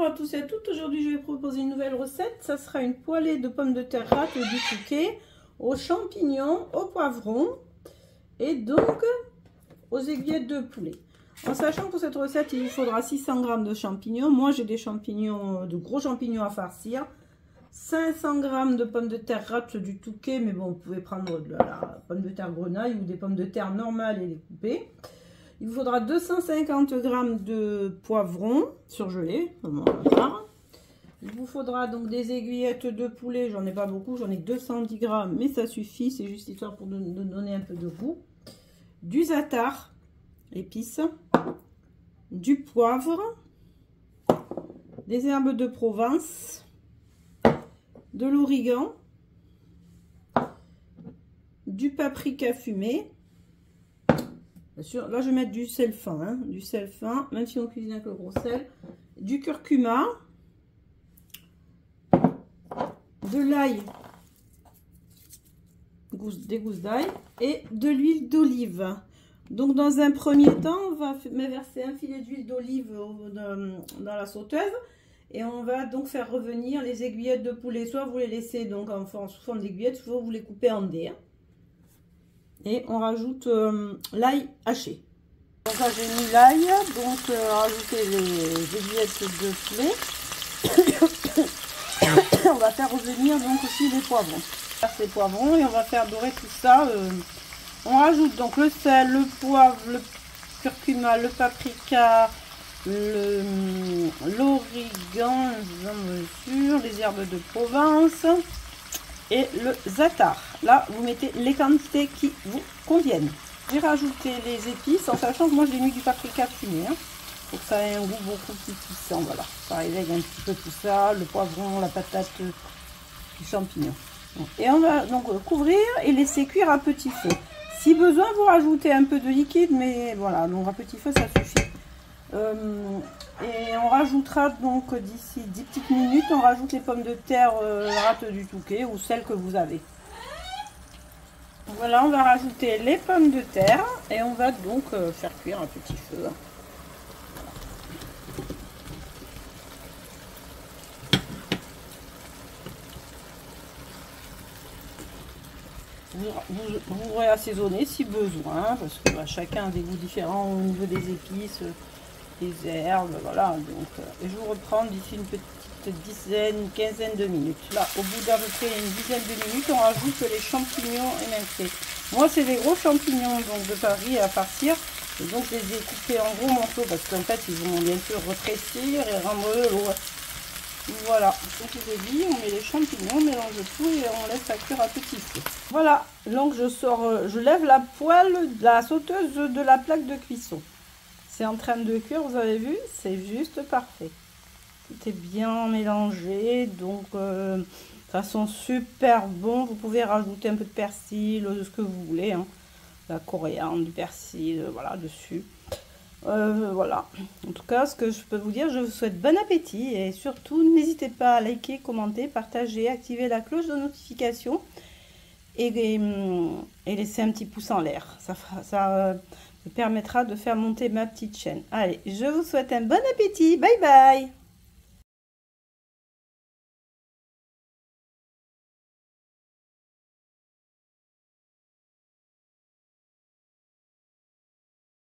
à tous et à toutes, aujourd'hui je vais proposer une nouvelle recette. Ça sera une poêlée de pommes de terre râpées du Touquet aux champignons, au poivron et donc aux aiguillettes de poulet. En sachant que pour cette recette il vous faudra 600 g de champignons. Moi j'ai des champignons, de gros champignons à farcir. 500 g de pommes de terre râpées du Touquet, mais bon vous pouvez prendre de la pomme de terre grenaille ou des pommes de terre normales et les couper. Il vous faudra 250 g de poivrons surgelés. Il vous faudra donc des aiguillettes de poulet. J'en ai pas beaucoup, j'en ai 210 g, mais ça suffit. C'est juste histoire pour de donner un peu de goût. Du za'atar, épices, du poivre, des herbes de Provence, de l'origan, du paprika fumé. Bien sûr, là je vais mettre du sel fin, hein, du sel fin, même si on cuisine avec le gros sel, du curcuma, de l'ail, des gousses d'ail et de l'huile d'olive. Donc dans un premier temps, on va verser un filet d'huile d'olive dans la sauteuse et on va donc faire revenir les aiguillettes de poulet. Soit vous les laissez donc sous forme d'aiguillettes, soit vous les coupez en dés. Et on rajoute l'ail haché. Donc là j'ai mis l'ail, donc rajouter les aiguillettes de poulet. On va faire revenir donc aussi les poivrons. Les poivrons et on va faire dorer tout ça. On rajoute donc le sel, le poivre, le curcuma, le paprika, l'origan, les herbes de Provence et le za'atar. Là vous mettez les quantités qui vous conviennent. J'ai rajouté les épices en sachant que moi j'ai mis du paprika fumé, hein, pour que ça ait un goût beaucoup plus puissant. Voilà, ça réveille un petit peu tout ça, le poivron, la patate, les champignons. Et on va donc couvrir et laisser cuire à petit feu. Si besoin, vous rajoutez un peu de liquide, mais voilà, donc à petit feu ça suffit. Et on rajoutera donc d'ici 10 petites minutes, on rajoute les pommes de terre râpées du Touquet ou celles que vous avez. Voilà, on va rajouter les pommes de terre et on va donc faire cuire à petit feu. Vous pourrez assaisonner si besoin, parce que chacun a des goûts différents au niveau des épices, des herbes, voilà. Donc, et je vous reprends d'ici une petite dizaine, quinzaine de minutes. Là, au bout d'à peu près une dizaine de minutes, on rajoute les champignons émincés. Moi, c'est des gros champignons donc de Paris à farcir. Et donc, je les ai coupés en gros morceaux parce qu'en fait, ils vont bien sûr rétrécir et rendre de l'eau. Voilà, donc je vous ai dit, on met les champignons, on mélange tout et on laisse ça cuire à petit feu. Voilà, donc je lève la poêle de la sauteuse de la plaque de cuisson. C'est en train de cuire, vous avez vu, c'est juste parfait. Tout est bien mélangé, donc ça sent super bon. Vous pouvez rajouter un peu de persil, ce que vous voulez, hein. La coriandre, du persil, voilà, dessus. Voilà, en tout cas ce que je peux vous dire, je vous souhaite bon appétit et surtout n'hésitez pas à liker, commenter, partager, activer la cloche de notification et laisser un petit pouce en l'air, ça me permettra de faire monter ma petite chaîne. Allez, je vous souhaite un bon appétit, bye bye.